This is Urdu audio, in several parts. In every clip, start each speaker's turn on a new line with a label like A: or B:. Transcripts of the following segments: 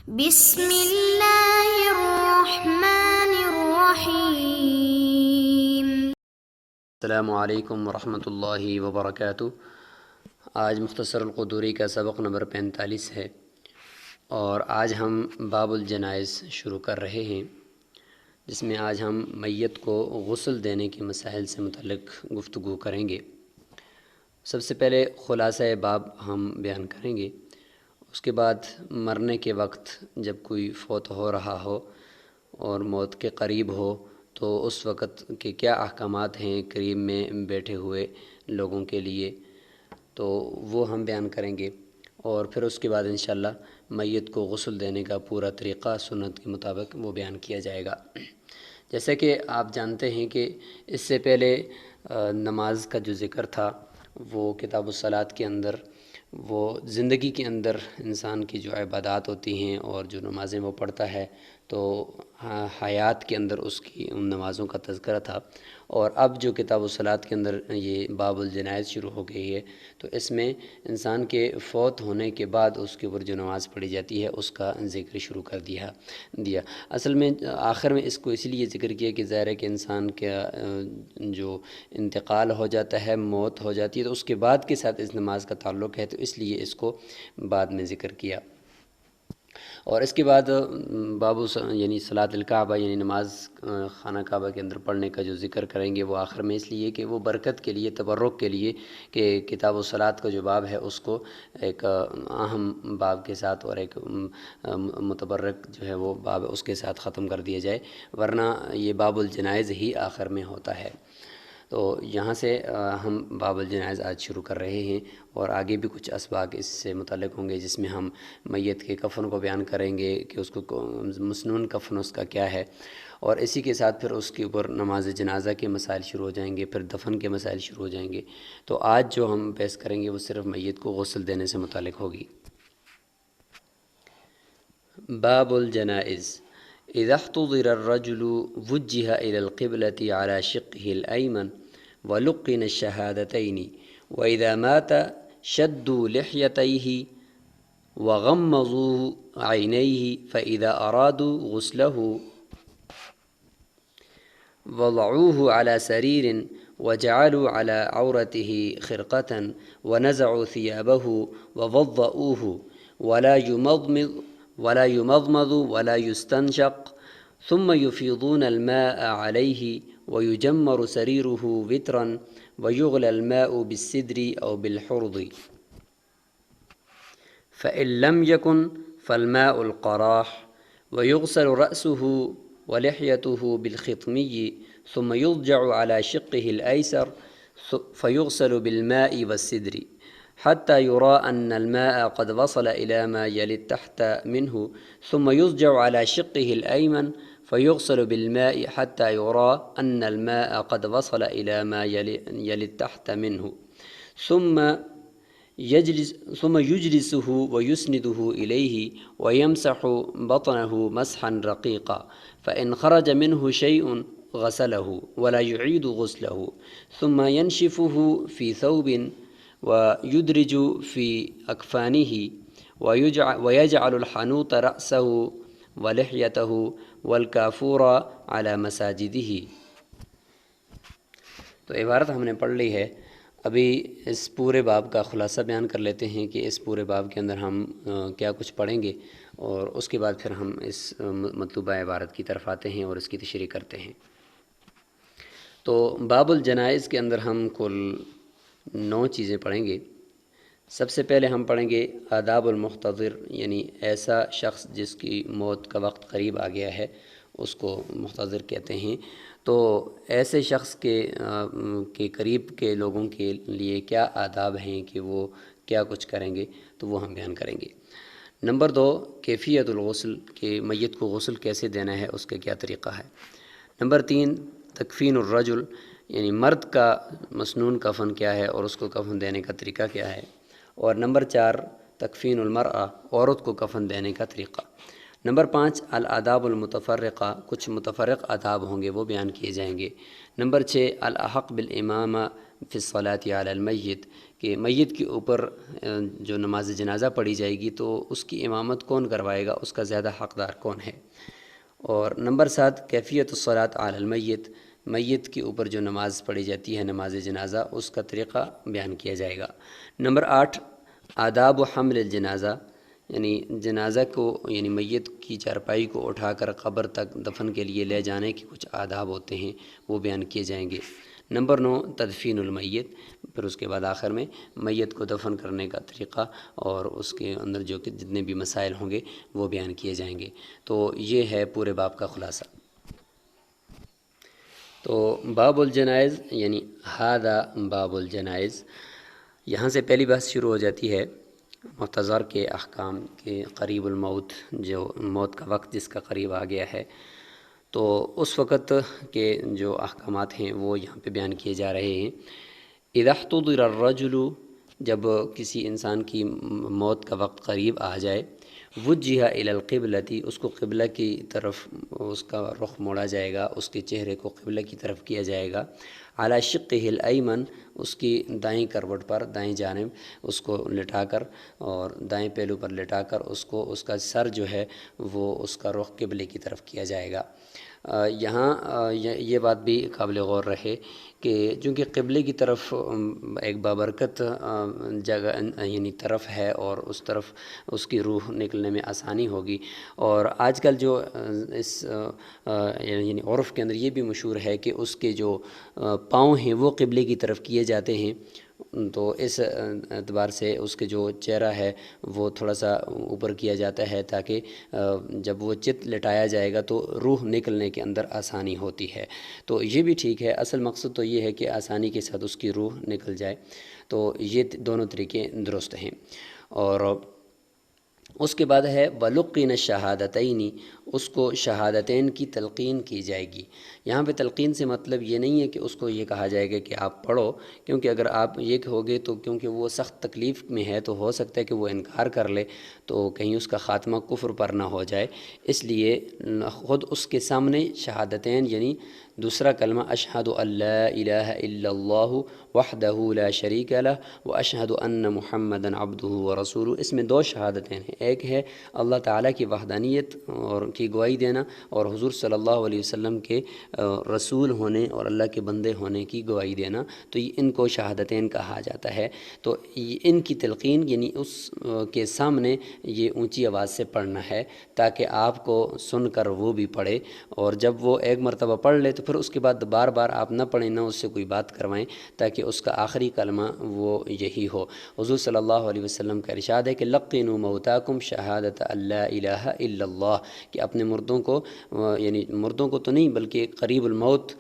A: بسم اللہ الرحمن الرحیم۔
B: السلام علیکم ورحمۃ اللہ وبرکاتہ۔ آج مختصر القدوری کا سبق نمبر 45 ہے، اور آج ہم باب الجنائز شروع کر رہے ہیں، جس میں آج ہم میت کو غسل دینے کے مسائل سے متعلق گفتگو کریں گے۔ سب سے پہلے خلاصہ باب ہم بیان کریں گے، اس کے بعد مرنے کے وقت جب کوئی فوت ہو رہا ہو اور موت کے قریب ہو تو اس وقت کے کیا احکامات ہیں قریب میں بیٹھے ہوئے لوگوں کے لیے، تو وہ ہم بیان کریں گے، اور پھر اس کے بعد انشاءاللہ میت کو غسل دینے کا پورا طریقہ سنت کے مطابق وہ بیان کیا جائے گا۔ جیسے کہ آپ جانتے ہیں کہ اس سے پہلے نماز کا جو ذکر تھا وہ کتاب الصلاۃ کے اندر، وہ زندگی کے اندر انسان کی جو عبادات ہوتی ہیں اور جو نمازیں وہ پڑھتا ہے، تو حیات کے اندر اس کی ان نمازوں کا تذکرہ تھا، اور اب جو کتاب الصلاۃ کے اندر یہ باب الجنائز شروع ہو گئی ہے، تو اس میں انسان کے فوت ہونے کے بعد اس کے اوپر جو نماز پڑھی جاتی ہے اس کا ذکر شروع کر دیا۔ اصل میں آخر میں اس کو اس لیے ذکر کیا کہ ظاہر ہے کہ انسان کا جو انتقال ہو جاتا ہے، موت ہو جاتی ہے، تو اس کے بعد کے ساتھ اس نماز کا تعلق ہے، تو اس لیے اس کو بعد میں ذکر کیا۔ اور اس کے بعد یعنی صلاۃ الکعبہ، یعنی نماز خانہ کعبہ کے اندر پڑھنے کا جو ذکر کریں گے وہ آخر میں، اس لیے کہ وہ برکت کے لیے، تبرک کے لیے، کہ کتاب الصلاۃ کا جو باب ہے اس کو ایک اہم باب کے ساتھ اور ایک متبرک جو ہے وہ باب اس کے ساتھ ختم کر دیا جائے، ورنہ یہ باب الجنائز ہی آخر میں ہوتا ہے۔ تو یہاں سے ہم باب الجنائز آج شروع کر رہے ہیں، اور آگے بھی کچھ اسباق اس سے متعلق ہوں گے، جس میں ہم میت کے کفن کو بیان کریں گے کہ اس کو مسنون کفن اس کا کیا ہے، اور اسی کے ساتھ پھر اس کے اوپر نماز جنازہ کے مسائل شروع ہو جائیں گے، پھر دفن کے مسائل شروع ہو جائیں گے۔ تو آج جو ہم بحث کریں گے وہ صرف میت کو غسل دینے سے متعلق ہوگی۔ باب الجنائز۔ اذا احتضر الرجل وجه الى القبلة على شقه الايمن ولقن الشهادتين، واذا مات شدوا لحيتيه وغمضوا عينيه، فاذا ارادوا غسله وضعوه على سرير وجعلوا على عورته خرقة ونزعوا ثيابه ووضؤوه، ولا يمضمض ولا يستنشق، ثم يفيضون الماء عليه ويجمر سريره وترا ويغلى الماء بالسدر أو بالحرض، فإن لم يكن فالماء القراح، ويغسل رأسه ولحيته بالخطمي، ثم يضجع على شقه الأيسر فيغسل بالماء والسدر حتى يرى أن الماء قد وصل إلى ما يلي التحت منه، ثم يضجع على شقه الأيمن فيغسل بالماء حتى يرى أن الماء قد وصل إلى ما يلي التحت منه، ثم يجلسه ويسنده إليه ويمسح بطنه مسحا رقيقا، فإن خرج منه شيء غسله ولا يعيد غسله، ثم ينشفه في ثوب ويدرج في أكفانه ويجعل الحنوط رأسه ولحيته والكافور على مساجده۔ تو عبارت ہم نے پڑھ لی ہے، ابھی اس پورے باب کا خلاصہ بیان کر لیتے ہیں کہ اس پورے باب کے اندر ہم کیا کچھ پڑھیں گے، اور اس کے بعد پھر ہم اس مطلوبہ عبارت کی طرف آتے ہیں اور اس کی تشریح کرتے ہیں۔ تو باب الجنائز کے اندر ہم کل 9 چیزیں پڑھیں گے۔ سب سے پہلے ہم پڑھیں گے آداب المحتضر، یعنی ایسا شخص جس کی موت کا وقت قریب آ گیا ہے اس کو محتضر کہتے ہیں۔ تو ایسے شخص کے قریب کے لوگوں کے لیے کیا آداب ہیں کہ وہ کیا کچھ کریں گے، تو وہ ہم بیان کریں گے۔ نمبر 2، کیفیت الغسل، کہ میت کو غسل کیسے دینا ہے، اس کا کیا طریقہ ہے۔ نمبر 3، تکفین الرجل، یعنی مرد کا مسنون کفن کیا ہے اور اس کو کفن دینے کا طریقہ کیا ہے۔ اور نمبر 4، تکفین المرأة، عورت کو کفن دینے کا طریقہ۔ نمبر 5، الآداب المتفرقہ، کچھ متفرق آداب ہوں گے وہ بیان کیے جائیں گے۔ نمبر 6، الاحق بالامامہ فی الصلاۃ علی المیت، کہ میت کے اوپر جو نماز جنازہ پڑھی جائے گی تو اس کی امامت کون کروائے گا، اس کا زیادہ حقدار کون ہے۔ اور نمبر 7 کیفیت الصلاۃ علی المیت، میت کے اوپر جو نماز پڑھی جاتی ہے نماز جنازہ، اس کا طریقہ بیان کیا جائے گا۔ نمبر 8 آداب و حمل الجنازہ، یعنی جنازہ کو یعنی میت کی چارپائی کو اٹھا کر قبر تک دفن کے لیے لے جانے کے کچھ آداب ہوتے ہیں، وہ بیان کیے جائیں گے۔ نمبر 9 تدفین المیت، پھر اس کے بعد آخر میں میت کو دفن کرنے کا طریقہ اور اس کے اندر جو کہ جتنے بھی مسائل ہوں گے وہ بیان کیے جائیں گے۔ تو یہ ہے پورے باب کا خلاصہ۔ تو باب الجنائز یعنی ہذا باب الجنائز، یہاں سے پہلی بات شروع ہو جاتی ہے محتضر کے احکام کے، قریب الموت، جو موت کا وقت جس کا قریب آ گیا ہے، تو اس وقت کے جو احکامات ہیں وہ یہاں پہ بیان کیے جا رہے ہیں۔ اذا احتضر الرجل، جب کسی انسان کی موت کا وقت قریب آ جائے، وجہ الی القبلۃ، اس کو قبلہ کی طرف اس کا رخ موڑا جائے گا، اس کے چہرے کو قبلہ کی طرف کیا جائے گا، علی شقہ الایمن، اس کی دائیں کروٹ پر، دائیں جانب اس کو لٹا کر اور دائیں پہلو پر لٹا کر اس کا سر جو ہے وہ اس کا رخ قبلے کی طرف کیا جائے گا۔ یہاں یہ بات بھی قابل غور رہے کہ چونکہ قبلے کی طرف ایک بابرکت جگہ یعنی طرف ہے اور اس طرف اس کی روح نکلنے میں آسانی ہوگی، اور آج کل جو اس یعنی عرف کے اندر یہ بھی مشہور ہے کہ اس کے جو پاؤں ہیں وہ قبلے کی طرف کیے جاتے ہیں، تو اس اعتبار سے اس کے جو چہرہ ہے وہ تھوڑا سا اوپر کیا جاتا ہے تاکہ جب وہ چت لٹایا جائے گا تو روح نکلنے کے اندر آسانی ہوتی ہے۔ تو یہ بھی ٹھیک ہے، اصل مقصد تو یہ ہے کہ آسانی کے ساتھ اس کی روح نکل جائے، تو یہ دونوں طریقے درست ہیں۔ اور اس کے بعد ہے بلقین الشہادتین، اس کو شہادتین کی تلقین کی جائے گی۔ یہاں پہ تلقین سے مطلب یہ نہیں ہے کہ اس کو یہ کہا جائے گا کہ آپ پڑھو، کیونکہ اگر آپ یہ کہوگے تو کیونکہ وہ سخت تکلیف میں ہے تو ہو سکتا ہے کہ وہ انکار کر لے، تو کہیں اس کا خاتمہ کفر پر نہ ہو جائے، اس لیے خود اس کے سامنے شہادتین یعنی دوسرا کلمہ اشہد ان لا الہ الا اللہ وحدہ لا شریک لہ واشہد ان محمدا عبدہ ورسولہ، اس میں دو شہادتیں ہیں، ایک ہے اللہ تعالیٰ کی وحدانیت اور کی گواہی دینا، اور حضور صلی اللہ علیہ وسلم کے رسول ہونے اور اللہ کے بندے ہونے کی گواہی دینا، تو ان کو شہادتین کہا جاتا ہے۔ تو ان کی تلقین یعنی اس کے سامنے یہ اونچی آواز سے پڑھنا ہے تاکہ آپ کو سن کر وہ بھی پڑھے، اور جب وہ ایک مرتبہ پڑھ لے تو پھر اس کے بعد بار بار آپ نہ پڑھیں، نہ اس سے کوئی بات کروائیں، تاکہ اس کا آخری کلمہ وہ یہی ہو۔ حضور صلی اللہ علیہ وسلم کا ارشاد ہے کہ لقنوا موتاکم شہادت ان لا الہ الا اللہ، کہ اپنے مردوں کو یعنی مردوں کو تو نہیں بلکہ قریب الموت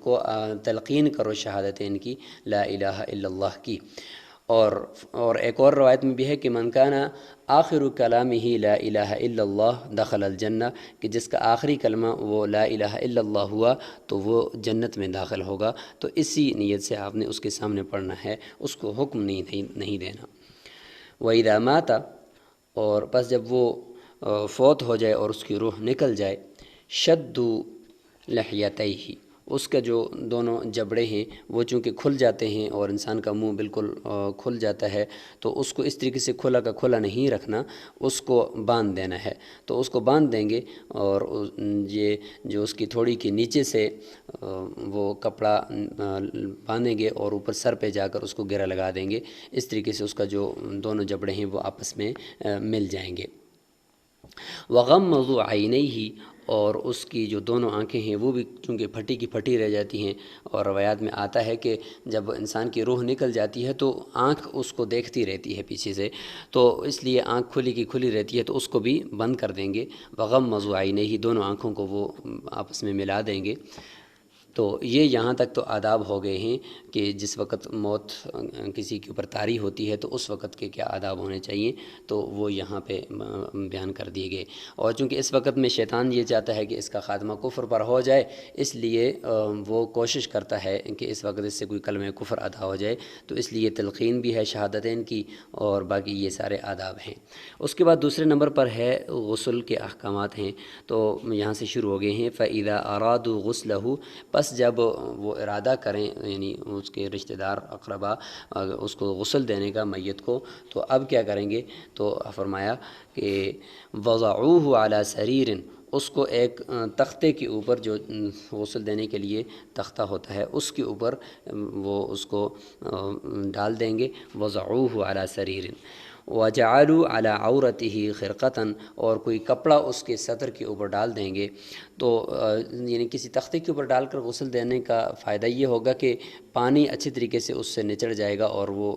B: کو تلقین کرو شہادتین کی، لا الہ الا اللہ کی۔ اور ایک اور روایت میں بھی ہے کہ من کان آخر کلامہ لا الہ الا اللہ دخل الجنہ، کہ جس کا آخری کلمہ وہ لا الہ الا اللہ ہوا تو وہ جنت میں داخل ہوگا۔ تو اسی نیت سے آپ نے اس کے سامنے پڑھنا ہے، اس کو حکم نہیں دینا۔ وَإِذَا مَاتَ، اور پس جب وہ فوت ہو جائے اور اس کی روح نکل جائے، شدوا لحیتیہ، اس کا جو دونوں جبڑے ہیں وہ چونکہ کھل جاتے ہیں اور انسان کا منہ بالکل کھل جاتا ہے، تو اس کو اس طریقے سے کھلا کا کھلا نہیں رکھنا، اس کو باندھ دینا ہے۔ تو اس کو باندھ دیں گے، اور یہ جو اس کی تھوڑی کے نیچے سے وہ کپڑا باندھیں گے اور اوپر سر پہ جا کر اس کو گرہ لگا دیں گے، اس طریقے سے اس کا جو دونوں جبڑے ہیں وہ آپس میں مل جائیں گے۔ وغمضوا عینیہ، اور اس کی جو دونوں آنکھیں ہیں وہ بھی چونکہ پھٹی کی پھٹی رہ جاتی ہیں، اور روایات میں آتا ہے کہ جب انسان کی روح نکل جاتی ہے تو آنکھ اس کو دیکھتی رہتی ہے پیچھے سے، تو اس لیے آنکھ کھلی کی کھلی رہتی ہے، تو اس کو بھی بند کر دیں گے۔ وغمضوا عینیہ، دونوں آنکھوں کو وہ آپس میں ملا دیں گے۔ تو یہ یہاں تک تو آداب ہو گئے ہیں کہ جس وقت موت کسی کے اوپر طاری ہوتی ہے تو اس وقت کے کیا آداب ہونے چاہیے، تو وہ یہاں پہ بیان کر دیے گئے۔ اور چونکہ اس وقت میں شیطان یہ چاہتا ہے کہ اس کا خاتمہ کفر پر ہو جائے، اس لیے وہ کوشش کرتا ہے کہ اس وقت اس سے کوئی کلمہ کفر ادا ہو جائے، تو اس لیے تلقین بھی ہے شہادتین کی، اور باقی یہ سارے آداب ہیں۔ اس کے بعد دوسرے نمبر پر ہے غسل کے احکامات ہیں، تو یہاں سے شروع ہو گئے ہیں۔ فَإِذَا أَرَادُوا غُسْلَهُ، پس بس جب وہ ارادہ کریں یعنی اس کے رشتہ دار اقربا اس کو غسل دینے کا میت کو، تو اب کیا کریں گے؟ تو فرمایا کہ وضعوہ علی سریر، اس کو ایک تختے کے اوپر، جو غسل دینے کے لیے تختہ ہوتا ہے اس کے اوپر وہ اس کو ڈال دیں گے۔ وضعوہ علی سریر وجعلوا علی عورتہ خرقۃ، اور کوئی کپڑا اس کے سطر کے اوپر ڈال دیں گے۔ تو یعنی کسی تختے کے اوپر ڈال کر غسل دینے کا فائدہ یہ ہوگا کہ پانی اچھی طریقے سے اس سے نچڑ جائے گا اور وہ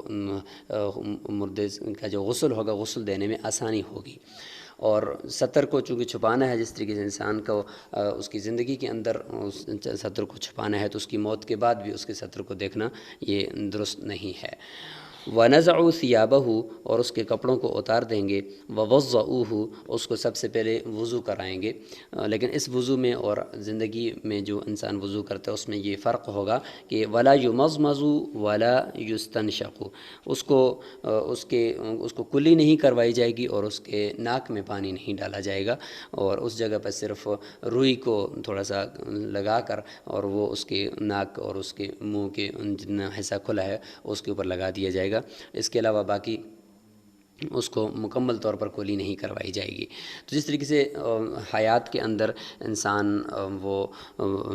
B: مردے کا جو غسل ہوگا غسل دینے میں آسانی ہوگی۔ اور سطر کو چونکہ چھپانا ہے، جس طریقے سے انسان کو اس کی زندگی کے اندر اس سطر کو چھپانا ہے، تو اس کی موت کے بعد بھی اس کے سطر کو دیکھنا یہ درست نہیں ہے۔ وَنَزَعُوا ثِيَابَهُ، اور اس کے کپڑوں کو اتار دیں گے۔ وَوَضَّعُوهُ، اس کو سب سے پہلے وضو کرائیں گے۔ لیکن اس وضو میں اور زندگی میں جو انسان وضو کرتا ہے اس میں یہ فرق ہوگا کہ وَلَا يُمَضْمَضُ وَلَا يُسْتَنْشَقُ، اس کو کلی نہیں کروائی جائے گی اور اس کے ناک میں پانی نہیں ڈالا جائے گا، اور اس جگہ پر صرف روئی کو تھوڑا سا لگا کر اور وہ اس کے ناک اور اس کے منہ کے جتنا حصہ کھلا ہے اس کے اوپر لگا دیا جائے گا۔ اس کے علاوہ باقی اس کو مکمل طور پر کولی نہیں کروائی جائے گی۔ تو جس طریقے سے حیات کے اندر انسان وہ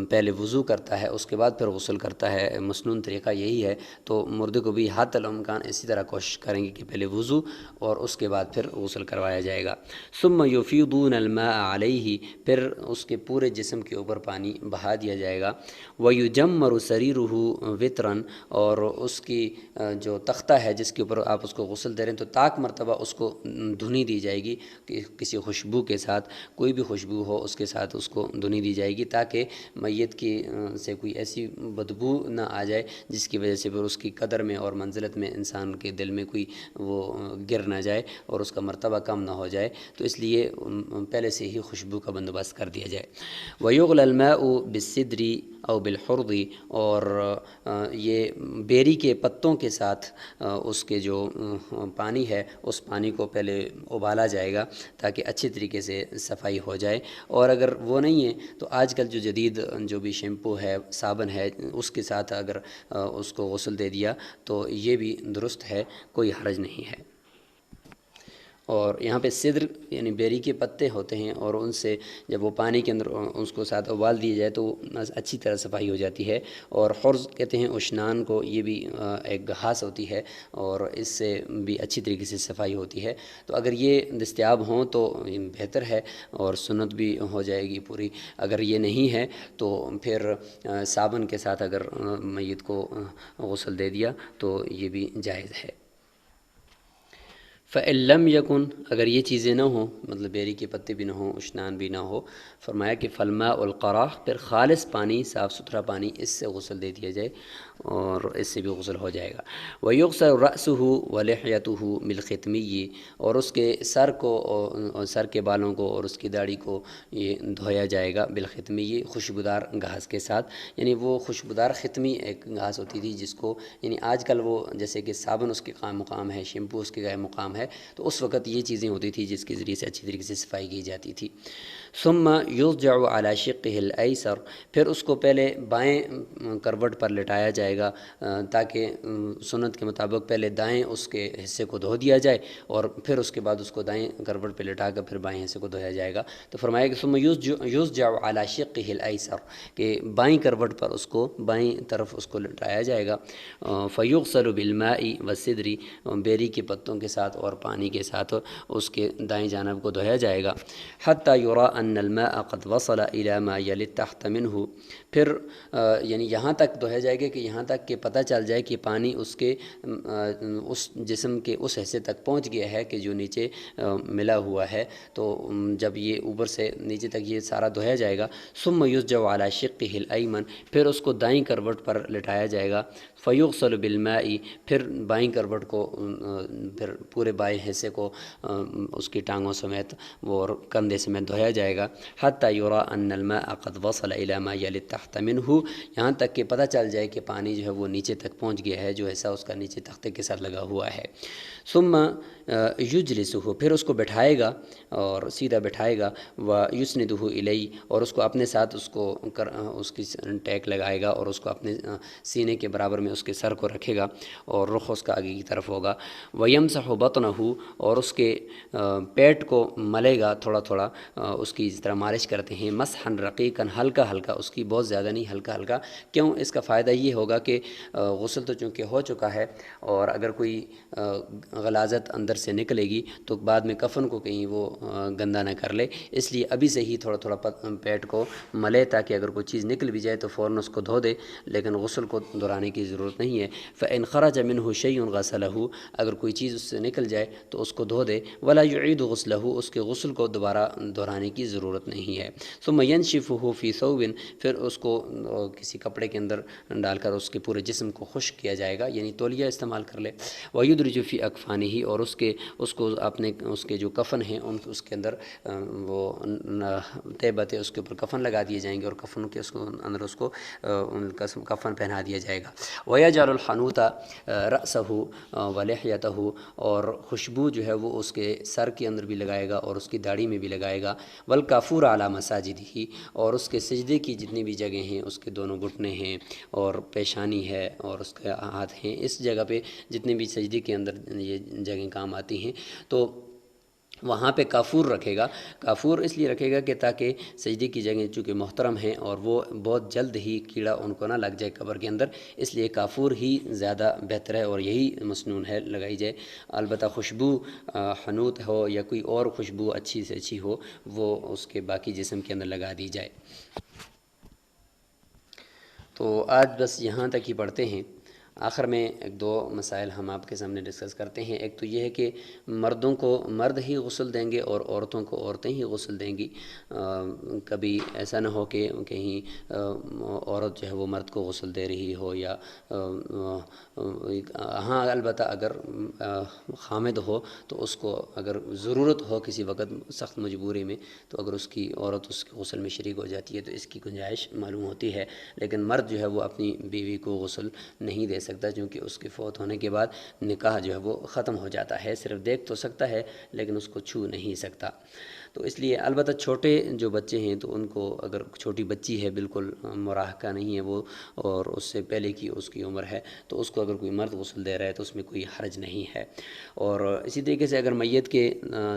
B: پہلے وضو کرتا ہے اس کے بعد پھر غسل کرتا ہے، مسنون طریقہ یہی ہے، تو مردے کو بھی حتی الامکان اسی طرح کوشش کریں گے کہ پہلے وضو اور اس کے بعد پھر غسل کروایا جائے گا۔ ثم یفیضون الماء علیہ، پھر اس کے پورے جسم کے اوپر پانی بہا دیا جائے گا۔ ویجمر سریرہ وطرا، اور اس کی جو تختہ ہے جس کے اوپر آپ اس کو غسل دے رہے ہیں تو طاق مرتبہ اس کو دھنی دی جائے گی کہ کسی خوشبو کے ساتھ، کوئی بھی خوشبو ہو اس کے ساتھ اس کو دھنی دی جائے گی، تاکہ میت کی سے کوئی ایسی بدبو نہ آ جائے جس کی وجہ سے پھر اس کی قدر میں اور منزلت میں انسان کے دل میں کوئی وہ گر نہ جائے اور اس کا مرتبہ کم نہ ہو جائے، تو اس لیے پہلے سے ہی خوشبو کا بندوبست کر دیا جائے۔ وَيُغْلَى الْمَاءُ بِالسِّدْرِ او بالحرض، اور یہ بیری کے پتوں کے ساتھ اس کے جو پانی ہے اس پانی کو پہلے ابالا جائے گا تاکہ اچھی طریقے سے صفائی ہو جائے۔ اور اگر وہ نہیں ہے تو آج کل جو جدید جو بھی شیمپو ہے، صابن ہے، اس کے ساتھ اگر اس کو غسل دے دیا تو یہ بھی درست ہے، کوئی حرج نہیں ہے۔ اور یہاں پہ صدر یعنی بیری کے پتے ہوتے ہیں، اور ان سے جب وہ پانی کے اندر اس کو ساتھ ابال دیا جائے تو اچھی طرح صفائی ہو جاتی ہے۔ اور حرز کہتے ہیں اشنان کو، یہ بھی ایک گھاس ہوتی ہے اور اس سے بھی اچھی طریقے سے صفائی ہوتی ہے۔ تو اگر یہ دستیاب ہوں تو بہتر ہے اور سنت بھی ہو جائے گی پوری۔ اگر یہ نہیں ہے تو پھر صابن کے ساتھ اگر میت کو غسل دے دیا تو یہ بھی جائز ہے۔ فَإِن لَّمْ يَكُن، اگر یہ چیزیں نہ ہوں، مطلب بیری کے پتے بھی نہ ہوں، اشنان بھی نہ ہو، فرمایا کہ فَالْمَاءُ الْقَرَاحُ، پھر خالص پانی، صاف ستھرا پانی، اس سے غسل دے دیا جائے اور اس سے بھی غسل ہو جائے گا۔ وَيُغْسَلُ رَأْسُهُ وَلِحْيَتُهُ بِالْخِتْمِيِّ، اور اس کے سر کو اور سر کے بالوں کو اور اس کی داڑھی کو یہ دھویا جائے گا بالختمیّ، خوشبودار گھاس کے ساتھ۔ یعنی وہ خوشبودار ختمی ایک گھاس ہوتی تھی جس کو یعنی آج کل وہ جیسے کہ صابن اس کے قائم مقام ہے، شیمپو اس کے قائم مقام ہے، تو اس وقت یہ چیزیں ہوتی تھی جس کے ذریعے سے اچھی طریقے سے صفائی کی جاتی تھی۔ ثم یضجع علی شقہ الایسر، پھر اس کو پہلے بائیں کروٹ پر لٹایا جائے گا تاکہ سنت کے مطابق پہلے دائیں اس کے حصے کو دھو دیا جائے اور پھر اس کے بعد اس کو دائیں کروٹ پہ لٹا کر پھر بائیں حصے کو دھویا جائے گا۔ تو فرمایا کہ ثم یضجع علی شقہ الایسر، کہ بائیں کروٹ پر اس کو بائیں طرف اس کو لٹایا جائے گا۔ فیغسل بالماء والسدر، بیری کے پتوں کے ساتھ اور پانی کے ساتھ اس کے دائیں جانب کو دھویا جائے گا۔ حتی یری ان الماء قد وصل الی ما یلی تحت منہ، پھر یعنی یہاں تک دھویا جائے گا کہ یہاں تک کہ پتہ چل جائے کہ پانی اس کے اس جسم کے اس حصے تک پہنچ گیا ہے کہ جو نیچے ملا ہوا ہے۔ تو جب یہ اوپر سے نیچے تک یہ سارا دھویا جائے گا، ثم یضجع علی شقہ الایمن، پھر اس کو دائیں کروٹ پر لٹایا جائے گا۔ فیغسل بالماء، پھر بائیں کروٹ کو پھر پورے بائیں حصے کو اس کی ٹانگوں سمیت وہ کندھے سمیت دھویا جائے گا، حتی یرا ان الماء قد وصل الی ما یلی تحت منہ، یہاں تک کہ پتہ چل جائے کہ پانی جو ہے وہ نیچے تک پہنچ گیا ہے، جو حصہ اس کا نیچے تختے کے ساتھ لگا ہوا ہے۔ ثم یجلسہ، پھر اس کو بٹھائے گا اور سیدھا بٹھائے گا، ویسندہ الی، اور اس کو اپنے ساتھ اس کی ٹیک لگائے گا اور اس کو اپنے سینے کے برابر میں اس کے سر کو رکھے گا اور رخ اس کا آگے کی طرف ہوگا۔ ویمسح بطنہ، اور اس کے پیٹ کو ملے گا تھوڑا تھوڑا، اس کی جس طرح مالش کرتے ہیں، مسحا رقیقا، ہلکا ہلکا، اس کی بہت زیادہ نہیں، ہلکا ہلکا۔ کیوں؟ اس کا فائدہ یہ ہوگا کہ غسل تو چونکہ ہو چکا ہے، اور اگر کوئی غلاظت اندر سے نکلے گی تو بعد میں کفن کو کہیں وہ گندا نہ کر لے، اس لیے ابھی سے ہی تھوڑا تھوڑا پیٹ کو ملے، تاکہ اگر کوئی چیز نکل بھی جائے تو فوراً اس کو دھو دے، لیکن غسل کو دہرانے کی ضرورت نہیں ہے۔ فإن خرج منہ شیء غسلہ، اگر کوئی چیز اس سے نکل جائے تو اس کو دھو دے، ولا یعید غسلہ، اس کے غسل کو دوبارہ دہرانے کی ضرورت نہیں ہے۔ ثم ینشفہ فی ثوب، پھر اس کو کسی کپڑے کے اندر ڈال کر اس کے پورے جسم کو خشک کیا جائے گا، یعنی تولیہ استعمال کر لے۔ ویدرج فی اکفانہ، اور اس کو اپنے اس کے جو کفن ہیں اس کے اندر وہ طیبت اس کے اوپر کفن لگا دیے جائیں گے، اور کفن کے اس کو اندر اس کو کفن پہنا دیا جائے گا۔ ویجعل الحنوط رأسہ ولحیتہ، اور خوشبو جو ہے وہ اس کے سر کے اندر بھی لگائے گا اور اس کی داڑھی میں بھی لگائے گا۔ والکافور علی مساجدہ، اور اس کے سجدے کی جتنی بھی جگہیں ہیں، اس کے دونوں گھٹنے ہیں اور پیشانی ہے اور اس کے ہاتھ ہیں، اس جگہ پہ جتنے بھی سجدے کے اندر یہ جگہیں کام آتی ہیں، تو وہاں پہ کافور رکھے گا۔ کافور اس لیے رکھے گا کہ تاکہ سجدے کی جگہیں چونکہ محترم ہیں اور وہ بہت جلد ہی کیڑا ان کو نہ لگ جائے قبر کے اندر، اس لیے کافور ہی زیادہ بہتر ہے اور یہی مسنون ہے لگائی جائے۔ البتہ خوشبو حنوط ہو یا کوئی اور خوشبو اچھی سے اچھی ہو، وہ اس کے باقی جسم کے اندر لگا دی جائے۔ تو آج بس یہاں تک ہی پڑھتے ہیں۔ آخر میں ایک دو مسائل ہم آپ کے سامنے ڈسکس کرتے ہیں۔ ایک تو یہ ہے کہ مردوں کو مرد ہی غسل دیں گے اور عورتوں کو عورتیں ہی غسل دیں گی۔ کبھی ایسا نہ ہو کہ کہیں عورت جو ہے وہ مرد کو غسل دے رہی ہو، یا ہاں البتہ اگر حامد ہو تو اس کو اگر ضرورت ہو کسی وقت سخت مجبوری میں، تو اگر اس کی عورت اس کے غسل میں شریک ہو جاتی ہے تو اس کی گنجائش معلوم ہوتی ہے، لیکن مرد جو ہے وہ اپنی بیوی کو غسل نہیں دے سکتا، کیونکہ اس کے فوت ہونے کے بعد نکاح جو ہے وہ ختم ہو جاتا ہے۔ صرف دیکھ تو سکتا ہے لیکن اس کو چھو نہیں سکتا۔ تو اس لیے البتہ چھوٹے جو بچے ہیں تو ان کو، اگر چھوٹی بچی ہے بالکل مراہقہ نہیں ہے وہ اور اس سے پہلے کی اس کی عمر ہے، تو اس کو اگر کوئی مرد غسل دے رہا ہے تو اس میں کوئی حرج نہیں ہے۔ اور اسی طریقے سے اگر میت کے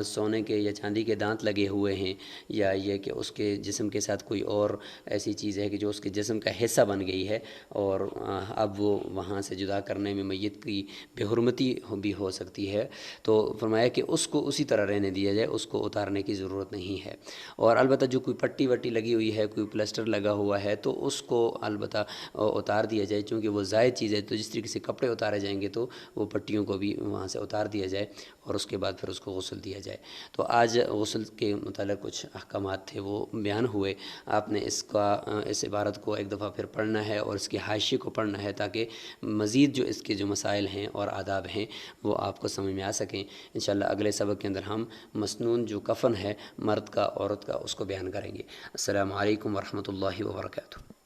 B: سونے کے یا چاندی کے دانت لگے ہوئے ہیں، یا یہ کہ اس کے جسم کے ساتھ کوئی اور ایسی چیز ہے کہ جو اس کے جسم کا حصہ بن گئی ہے، اور اب وہ وہاں سے جدا کرنے میں میت کی بے حرمتی بھی ہو سکتی ہے، تو فرمایا کہ اس کو اسی طرح رہنے دیا جائے، اس کو اتارنے کی ضرورت نہیں ہے۔ اور البتہ جو کوئی پٹی وٹی لگی ہوئی ہے، کوئی پلسٹر لگا ہوا ہے، تو اس کو البتہ اتار دیا جائے، چونکہ وہ زائد چیز ہے، تو جس طریقے سے کپڑے اتارے جائیں گے تو وہ پٹیوں کو بھی وہاں سے اتار دیا جائے اور اس کے بعد پھر اس کو غسل دیا جائے۔ تو آج غسل کے متعلق کچھ احکامات تھے وہ بیان ہوئے۔ آپ نے اس عبارت کو ایک دفعہ پھر پڑھنا ہے اور اس کے حاشیے کو پڑھنا ہے، تاکہ مزید جو اس کے جو مسائل ہیں اور آداب ہیں وہ آپ کو سمجھ میں آ سکیں۔ انشاءاللہ اگلے سبق کے اندر ہم مسنون جو کفن ہے مرد کا عورت کا، اس کو بیان کریں گے۔ السلام علیکم ورحمۃ اللہ وبرکاتہ۔